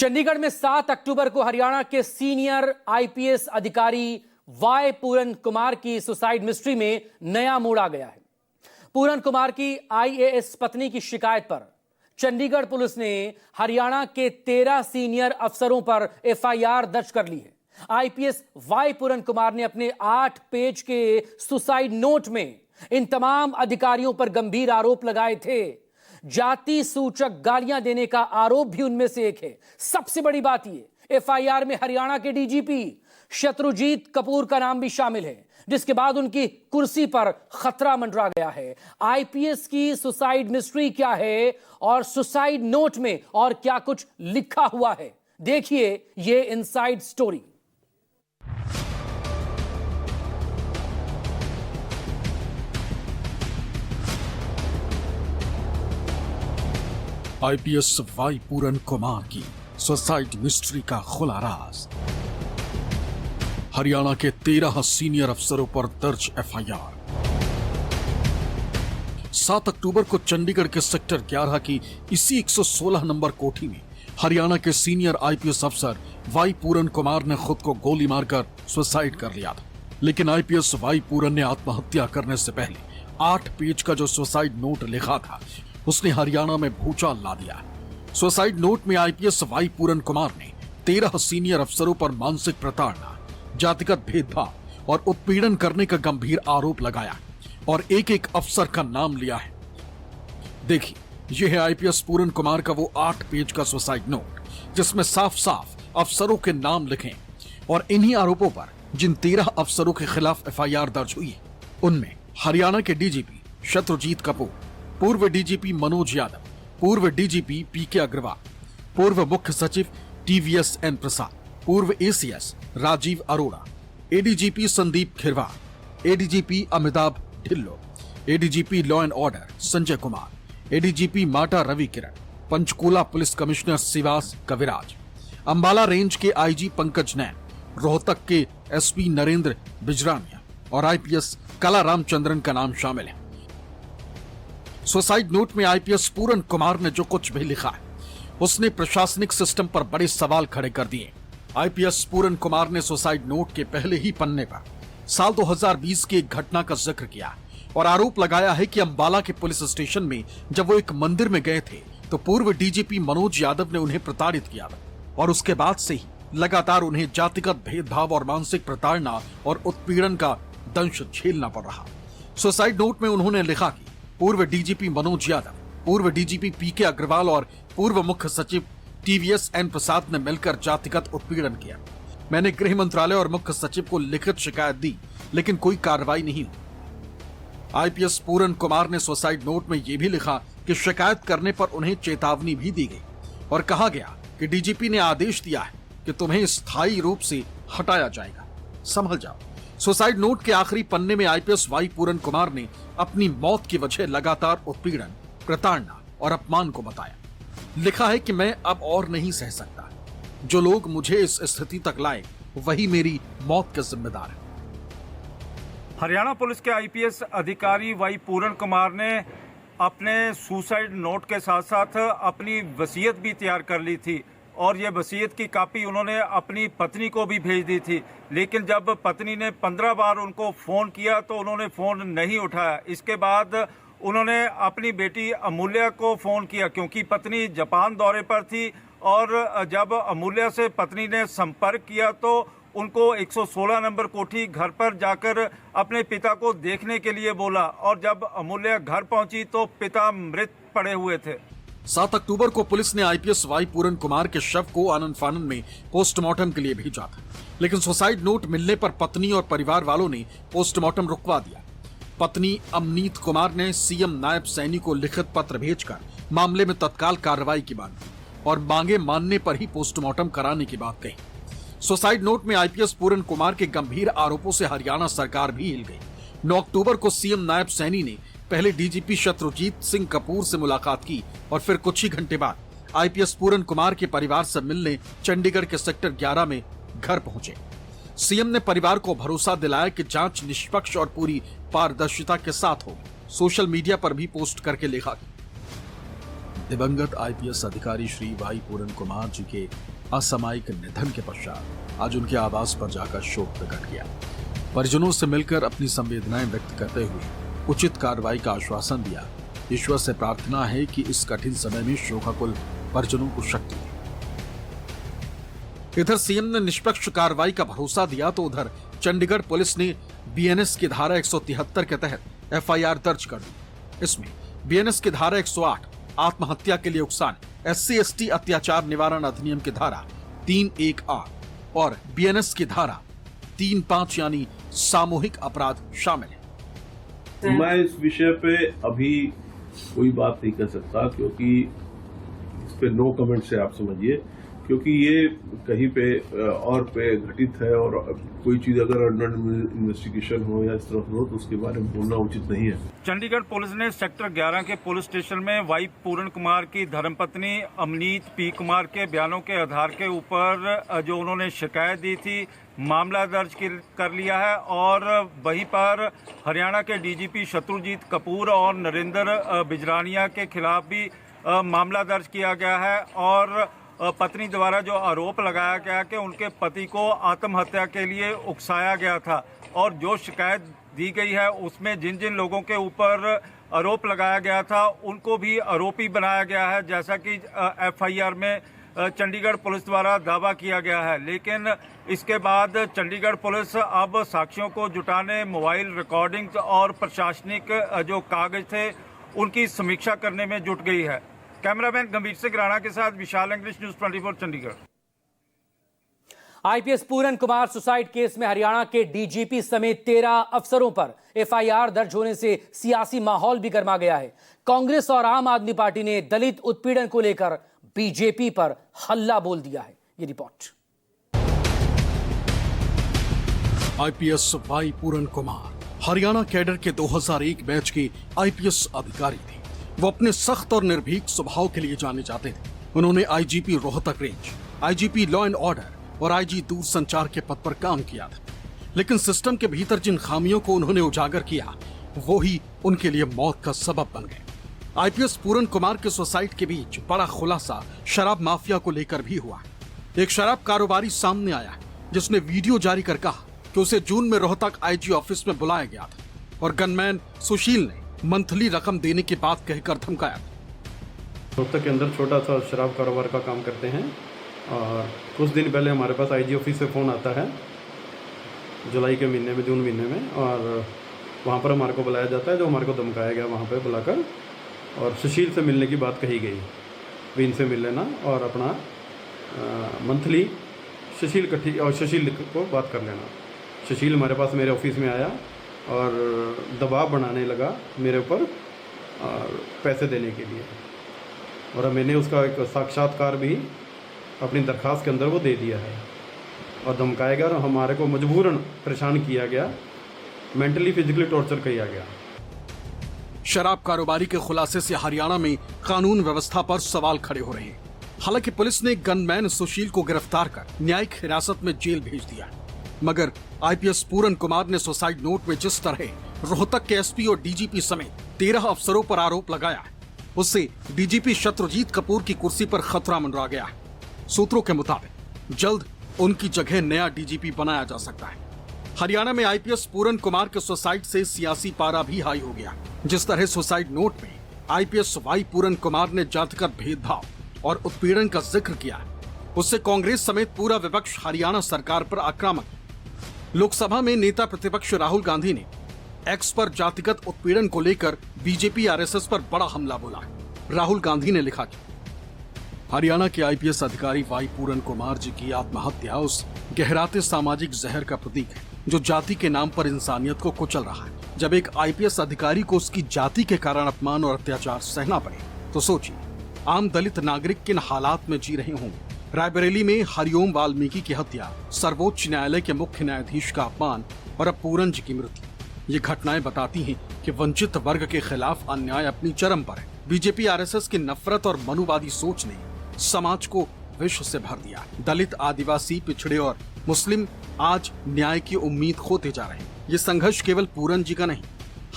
चंडीगढ़ में 7 अक्टूबर को हरियाणा के सीनियर आईपीएस अधिकारी वाई पूरन कुमार की सुसाइड मिस्ट्री में नया मोड़ आ गया है। पूरन कुमार की आईएएस पत्नी की शिकायत पर चंडीगढ़ पुलिस ने हरियाणा के 13 सीनियर अफसरों पर एफआईआर दर्ज कर ली है। आईपीएस वाई पूरन कुमार ने अपने 8 पेज के सुसाइड नोट में इन तमाम अधिकारियों पर गंभीर आरोप लगाए थे। जाति सूचक गालियां देने का आरोप भी उनमें से एक है। सबसे बड़ी बात यह, एफआईआर में हरियाणा के डीजीपी शत्रुजीत कपूर का नाम भी शामिल है, जिसके बाद उनकी कुर्सी पर खतरा मंडरा गया है। आईपीएस की सुसाइड मिस्ट्री क्या है और सुसाइड नोट में और क्या कुछ लिखा हुआ है, देखिए ये इनसाइड स्टोरी। आईपीएस वाई पूरन कुमार की सुसाइड मिस्ट्री का खुला राज। हरियाणा के 13 सीनियर अफसरों पर दर्ज एफआईआर। 7 अक्टूबर को चंडीगढ़ के सेक्टर 11 की इसी 116 नंबर कोठी में हरियाणा के सीनियर आईपीएस अफसर वाई पूरन कुमार ने खुद को गोली मारकर सुसाइड कर लिया था। लेकिन आईपीएस वाई पूरन ने आत्महत्या करने से पहले 8 पेज का जो सुसाइड नोट लिखा था, उसने हरियाणा में भूचाल ला दिया। सुसाइड नोट में आईपीएस वाई पूरन कुमार ने 13 सीनियर अफसरों पर मानसिक प्रताड़ना, जातिगत भेदभाव और उत्पीड़न करने का गंभीर आरोप लगाया और एक एक अफसर का नाम लिया है। देखिए, यह है आईपीएस पूरन कुमार का वो 8 पेज का सुसाइड नोट, जिसमें साफ साफ अफसरों के नाम लिखे और इन्हीं आरोपों पर जिन 13 अफसरों के खिलाफ एफआईआर दर्ज हुई है, उनमें हरियाणा के डीजीपी शत्रुजीत कपूर, पूर्व डीजीपी मनोज यादव, पूर्व डीजीपी पीके अग्रवाल, पूर्व मुख्य सचिव टीवीएस एन प्रसाद, पूर्व ACS Rajiv Arora, ADGP Sandeep Khirwar, ADGP Amitabh Dhillon, ADGP law and order Sanjay Kumar, ADGP Mata Ravi Kiran, Panchkula police commissioner Sivas Kaviraj, Ambala range के आईजी पंकज नैन, रोहतक के एसपी नरेंद्र बिजरानिया और आईपीएस कला रामचंद्रन का नाम शामिल है। सुसाइड नोट में आईपीएस पूरन कुमार ने जो कुछ भी लिखा है, उसने प्रशासनिक सिस्टम पर बड़े सवाल खड़े कर दिए। आईपीएस पूरन कुमार ने सुसाइड नोट के पहले ही पन्ने पर साल 2020 की एक घटना का जिक्र किया और आरोप लगाया है कि अंबाला के पुलिस स्टेशन में जब वो एक मंदिर में गए थे, तो पूर्व डीजीपी मनोज यादव ने उन्हें प्रताड़ित किया और उसके बाद से ही लगातार उन्हें जातिगत भेदभाव और मानसिक प्रताड़ना और उत्पीड़न का दंश झेलना पड़ रहा। सुसाइड नोट में उन्होंने लिखा कि पूर्व डीजीपी मनोज यादव, पूर्व डीजीपी पीके अग्रवाल और पूर्व मुख्य सचिव टीवीएस एन प्रसाद ने मिलकर जातिगत उत्पीड़न किया। मैंने गृह मंत्रालय और मुख्य सचिव को लिखित शिकायत दी, लेकिन कोई कार्रवाई नहीं हुई। आईपीएस पूरन कुमार ने सुसाइड नोट में यह भी लिखा कि शिकायत करने पर उन्हें चेतावनी भी दी गई और कहा गया कि डीजीपी ने आदेश दिया है कि तुम्हें स्थायी रूप से हटाया जाएगा, संभल जाओ। सुसाइड नोट के आखिरी पन्ने में आईपीएस वाई पूरन कुमार ने अपनी मौत की वजह लगातार उत्पीड़न, प्रताड़ना और अपमान को बताया। लिखा है कि मैं अब और नहीं सह सकता। जो लोग मुझे इस स्थिति तक लाए, वही मेरी मौत के जिम्मेदार है। हरियाणा पुलिस के आईपीएस अधिकारी वाई पूरन कुमार ने अपने सुसाइड नोट के साथ साथ अपनी वसीयत भी तैयार कर ली थी और ये वसीयत की कॉपी उन्होंने अपनी पत्नी को भी भेज दी थी। लेकिन जब पत्नी ने 15 बार उनको फ़ोन किया तो उन्होंने फ़ोन नहीं उठाया। इसके बाद उन्होंने अपनी बेटी अमूल्या को फ़ोन किया, क्योंकि पत्नी जापान दौरे पर थी और जब अमूल्या से पत्नी ने संपर्क किया तो उनको 116 नंबर कोठी घर पर जाकर अपने पिता को देखने के लिए बोला और जब अमूल्या घर पहुंची तो पिता मृत पड़े हुए थे। 7 अक्टूबर को पुलिस ने आईपीएस वाई पूरन कुमार के शव को आनन फानन में पोस्टमार्टम के लिए भेजा था, लेकिन सुसाइड नोट मिलने पर पत्नी और परिवार वालों ने पोस्टमार्टम रुकवा दिया। पत्नी अमनीत कुमार ने सीएम नायब सैनी को लिखित पत्र भेजकर मामले में तत्काल कार्रवाई की मांग और मांगे मानने पर ही पोस्टमार्टम कराने की बात कही। सुसाइड नोट में आईपीएस पूरन कुमार के गंभीर आरोपों से हरियाणा सरकार भी हिल गई। 9 अक्टूबर को सीएम नायब सैनी ने पहले डीजीपी शत्रुजीत सिंह कपूर से मुलाकात की और फिर कुछ ही घंटे बाद आईपीएस पूरन कुमार के परिवार से मिलने चंडीगढ़ के सेक्टर 11 में घर पहुंचे। सीएम ने परिवार को भरोसा दिलाया कि जांच निष्पक्ष और पूरी पारदर्शिता के साथ होगी। सोशल मीडिया पर भी पोस्ट करके लिखा, दिवंगत आईपीएस अधिकारी श्री वाई पूरन कुमार जी के असामयिक निधन के पश्चात आज उनके आवास पर जाकर शोक प्रकट किया। परिजनों से मिलकर अपनी संवेदनाएं व्यक्त करते हुए उचित कार्रवाई का आश्वासन दिया। ईश्वर से प्रार्थना है कि इस कठिन समय में शोकाकुल परिजनों को शक्ति दे। इधर सीएम ने निष्पक्ष कार्रवाई का भरोसा दिया तो उधर चंडीगढ़ पुलिस ने बीएनएस की धारा 173 के तहत एफआईआर दर्ज कर दी। इसमें बीएनएस की धारा 108 आत्महत्या के लिए उकसाने, SC/ST अत्याचार निवारण अधिनियम की धारा 318 और बीएनएस की धारा 35 यानी सामूहिक अपराध शामिल है। मैं इस विषय पे अभी कोई बात नहीं कर सकता क्योंकि इस पे नो कमेंट से आप समझिए, क्योंकि ये कहीं पे और पे घटित है और कोई चीज अगर अंडर इन्वेस्टिगेशन हो या इस तरह हो तो उसके बारे में बोलना उचित नहीं है। चंडीगढ़ पुलिस ने सेक्टर 11 के पुलिस स्टेशन में वाई पूरन कुमार की धर्मपत्नी अमनीत पी कुमार के बयानों के आधार के ऊपर जो उन्होंने शिकायत दी थी मामला दर्ज कर लिया है और वहीं पर हरियाणा के डीजीपी शत्रुजीत कपूर और नरेंद्र बिजरानिया के खिलाफ भी मामला दर्ज किया गया है और पत्नी द्वारा जो आरोप लगाया गया कि उनके पति को आत्महत्या के लिए उकसाया गया था और जो शिकायत दी गई है उसमें जिन जिन लोगों के ऊपर आरोप लगाया गया था उनको भी आरोपी बनाया गया है, जैसा कि एफआईआर में चंडीगढ़ पुलिस द्वारा दावा किया गया है। लेकिन इसके बाद चंडीगढ़ पुलिस अब साक्ष्यों को जुटाने, मोबाइल रिकॉर्डिंग्स और प्रशासनिक जो कागज थे उनकी समीक्षा करने में जुट गई है। कैमरामैन गंभीर सिंह राणा के साथ विशाल इंग्लिश न्यूज 24 चंडीगढ़। आईपीएस पूरन कुमार सुसाइड केस में हरियाणा के डीजीपी समेत 13 अफसरों पर एफआईआर दर्ज होने से सियासी माहौल भी गर्मा गया है। कांग्रेस और आम आदमी पार्टी ने दलित उत्पीड़न को लेकर बीजेपी पर हल्ला बोल दिया है। ये रिपोर्ट। आईपीएस वाई पूरन कुमार हरियाणा कैडर के 2001 बैच के आईपीएस अधिकारी थे। वो अपने सख्त और निर्भीक स्वभाव के लिए जाने जाते थे। उन्होंने IGP Rohtak range, IGP law and order और आईजी दूरसंचार के पद पर काम किया था। लेकिन सिस्टम के भीतर जिन खामियों को उन्होंने उजागर किया वो ही उनके लिए मौत का सबब बन गए। आईपीएस पूरन कुमार के सुसाइड के बीच बड़ा खुलासा शराब माफिया को लेकर भी हुआ। एक शराब कारोबारी सामने आया जिसने वीडियो जारी कर कहा कि उसे जून में रोहतक आईजी ऑफिस में बुलाया गया था और गनमैन सुशील ने मंथली रकम देने की बात कहकर धमकाया। रोहतक के अंदर छोटा सा शराब कारोबार का काम करते हैं और कुछ दिन पहले हमारे पास आईजी ऑफिस से फ़ोन आता है जुलाई के महीने में, जून महीने में, और वहाँ पर हमारे को बुलाया जाता है। जो हमारे को धमकाया गया वहाँ पर बुलाकर और सुशील से मिलने की बात कही गई भी इनसे मिल लेना और अपना मंथली सुशील को बात कर लेना। सुशील हमारे पास मेरे ऑफिस में आया और दबाव बनाने लगा मेरे ऊपर पैसे देने के लिए और मैंने उसका एक साक्षात्कार भी अपनी दरखास्त के अंदर वो दे दिया है और धमकाया गया और हमारे को मजबूरन परेशान किया गया, मेंटली फिजिकली टॉर्चर किया गया। शराब कारोबारी के खुलासे से हरियाणा में कानून व्यवस्था पर सवाल खड़े हो रहे हैं। हालांकि पुलिस ने गनमैन सुशील को गिरफ्तार कर न्यायिक हिरासत में जेल भेज दिया, मगर आईपीएस पूरन कुमार ने सुसाइड नोट में जिस तरह रोहतक के एसपी और डीजीपी समेत 13 अफसरों पर आरोप लगाया है उससे डीजीपी शत्रुजीत कपूर की कुर्सी पर खतरा मंडरा गया है। सूत्रों के मुताबिक जल्द उनकी जगह नया डीजीपी बनाया जा सकता है। हरियाणा में आईपीएस पूरन कुमार के सुसाइड से सियासी पारा भी हाई हो गया। जिस तरह सुसाइड नोट में आईपीएस वाई पूरन कुमार ने जातिगत भेदभाव और उत्पीड़न का जिक्र किया उससे कांग्रेस समेत पूरा विपक्ष हरियाणा सरकार पर आक्रामक। लोकसभा में नेता प्रतिपक्ष राहुल गांधी ने एक्स पर जातिगत उत्पीड़न को लेकर बीजेपी आरएसएस पर बड़ा हमला बोला। राहुल गांधी ने लिखा कि हरियाणा के आईपीएस अधिकारी वाई पूरन कुमार जी की आत्महत्या उस गहराते सामाजिक जहर का प्रतीक है जो जाति के नाम पर इंसानियत को कुचल रहा है। जब एक आईपीएस अधिकारी को उसकी जाति के कारण अपमान और अत्याचार सहना पड़े तो सोचिए आम दलित नागरिक किन हालात में जी रहे होंगे। रायबरेली में हरिओम वाल्मीकि की हत्या, सर्वोच्च न्यायालय के मुख्य न्यायाधीश का अपमान और अब पूरन जी की मृत्यु, ये घटनाएं बताती हैं कि वंचित वर्ग के खिलाफ अन्याय अपनी चरम पर है। बीजेपी आरएसएस की नफरत और मनुवादी सोच ने समाज को विष से भर दिया। दलित, आदिवासी, पिछड़े और मुस्लिम आज न्याय की उम्मीद खोते जा रहे हैं। ये संघर्ष केवल पूरन जी का नहीं,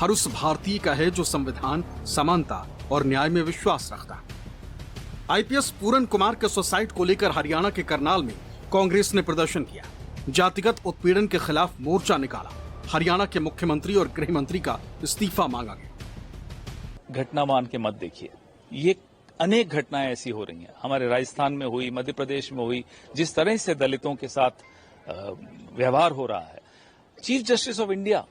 हर उस भारतीय का है जो संविधान, समानता और न्याय में विश्वास रखता है। आईपीएस पूरन कुमार के सुसाइड को लेकर हरियाणा के करनाल में कांग्रेस ने प्रदर्शन किया, जातिगत उत्पीड़न के खिलाफ मोर्चा निकाला, हरियाणा के मुख्यमंत्री और गृह मंत्री का इस्तीफा मांगा गया। घटना मान के मत देखिए, ये अनेक घटनाएं ऐसी हो रही हैं, हमारे राजस्थान में हुई, मध्य प्रदेश में हुई, जिस तरह से दलितों के साथ व्यवहार हो रहा है। Chief justice of India,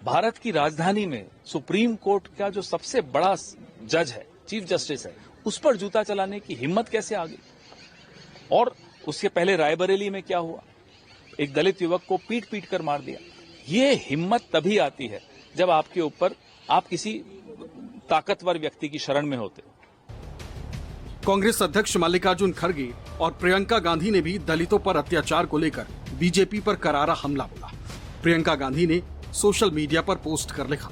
Bharat की राजधानी में सुप्रीम कोर्ट का जो सबसे बड़ा जज है, चीफ जस्टिस है, उस पर जूता चलाने की हिम्मत कैसे आ गई? और उसके पहले रायबरेली में क्या हुआ, एक दलित युवक को पीट पीट कर मार दिया। ये हिम्मत तभी आती है जब आपके ऊपर आप किसी ताकतवर व्यक्ति की शरण में होते। कांग्रेस अध्यक्ष मल्लिकार्जुन खड़गे और प्रियंका गांधी ने भी दलितों पर अत्याचार को लेकर बीजेपी पर करारा हमला बोला। प्रियंका गांधी ने सोशल मीडिया पर पोस्ट कर लिखा,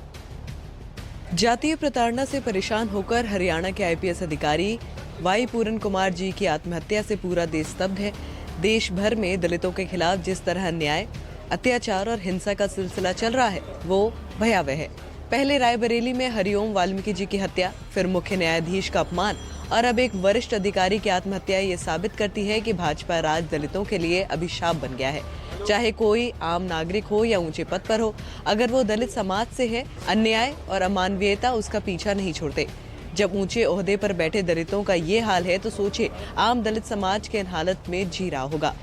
जातीय प्रताड़ना से परेशान होकर हरियाणा के आईपीएस अधिकारी वाई पूरन कुमार जी की आत्महत्या से पूरा देश स्तब्ध है। देश भर में दलितों के खिलाफ जिस तरह अन्याय, अत्याचार और हिंसा का सिलसिला चल रहा है वो भयावह है। पहले रायबरेली में हरिओम वाल्मीकि जी की हत्या, फिर मुख्य न्यायाधीश का अपमान और अब एक वरिष्ठ अधिकारी की आत्महत्या ये साबित करती है कि भाजपा राज दलितों के लिए अभिशाप बन गया है। चाहे कोई आम नागरिक हो या ऊंचे पद पर हो, अगर वो दलित समाज से है, अन्याय और अमानवीयता उसका पीछा नहीं छोड़ते। जब ऊंचे ओहदे पर बैठे दलितों का ये हाल है तो सोचे आम दलित समाज के इन हालत में जी रहा होगा।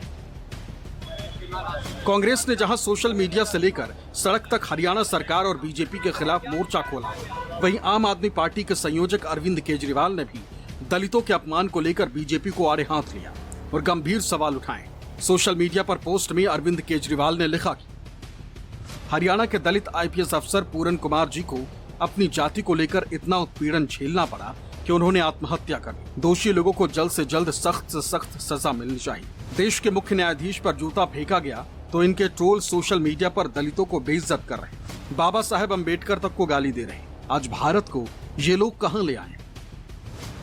कांग्रेस ने जहां सोशल मीडिया से लेकर सड़क तक हरियाणा सरकार और बीजेपी के खिलाफ मोर्चा खोला, वहीं आम आदमी पार्टी के संयोजक अरविंद केजरीवाल ने भी दलितों के अपमान को लेकर बीजेपी को आड़े हाथ लिया और गंभीर सवाल उठाए। सोशल मीडिया पर पोस्ट में अरविंद केजरीवाल ने लिखा कि हरियाणा के दलित आईपीएस अफसर पूरन कुमार जी को अपनी जाति को लेकर इतना उत्पीड़न झेलना पड़ा कि उन्होंने आत्महत्या कर ली। दोषी लोगों को जल्द से जल्द सख्त से सख्त सजा मिलनी चाहिए। देश के मुख्य न्यायाधीश पर जूता फेंका गया तो इनके ट्रोल सोशल मीडिया पर दलितों को बेइज्जत कर रहे हैं, बाबा साहेब अम्बेडकर तक को गाली दे रहे हैं। आज भारत को ये लोग कहां ले आए?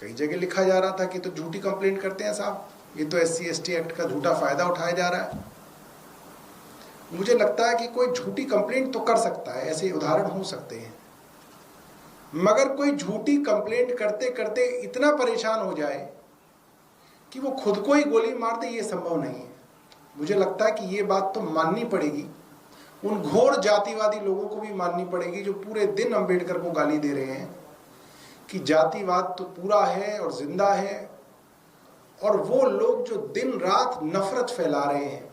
कई जगह लिखा जा रहा था कि तो झूठी कंप्लेंट करते हैं साहब, ये तो SC/ST एक्ट का झूठा फायदा उठाया जा रहा है। मुझे लगता है कि कोई झूठी कंप्लेंट तो कर सकता है, ऐसे उदाहरण हो सकते हैं, मगर कोई झूठी कंप्लेंट करते करते इतना परेशान हो जाए कि वो खुद को ही गोली मार दे, ये संभव नहीं है। मुझे लगता है कि ये बात तो माननी पड़ेगी, उन घोर जातिवादी लोगों को भी माननी पड़ेगी जो पूरे दिन अंबेडकर को गाली दे रहे हैं कि जातिवाद तो पूरा है और जिंदा है, और वो लोग जो दिन रात नफरत फैला रहे हैं।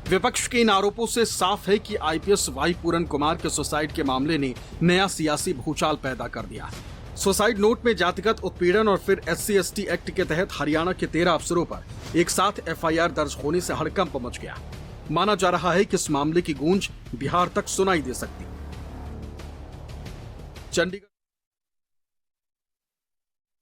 विपक्ष के इन आरोपों से साफ है कि आईपीएस वाई पूरन कुमार के सुसाइड के मामले ने नया सियासी भूचाल पैदा कर दिया है। सुसाइड नोट में जातिगत उत्पीड़न और फिर SC/ST एक्ट के तहत हरियाणा के 13 अफसरों पर एक साथ FIR दर्ज होने से हड़कंप मच गया। माना जा रहा है कि इस मामले की गूंज बिहार तक सुनाई दे सकती। चंडीगढ़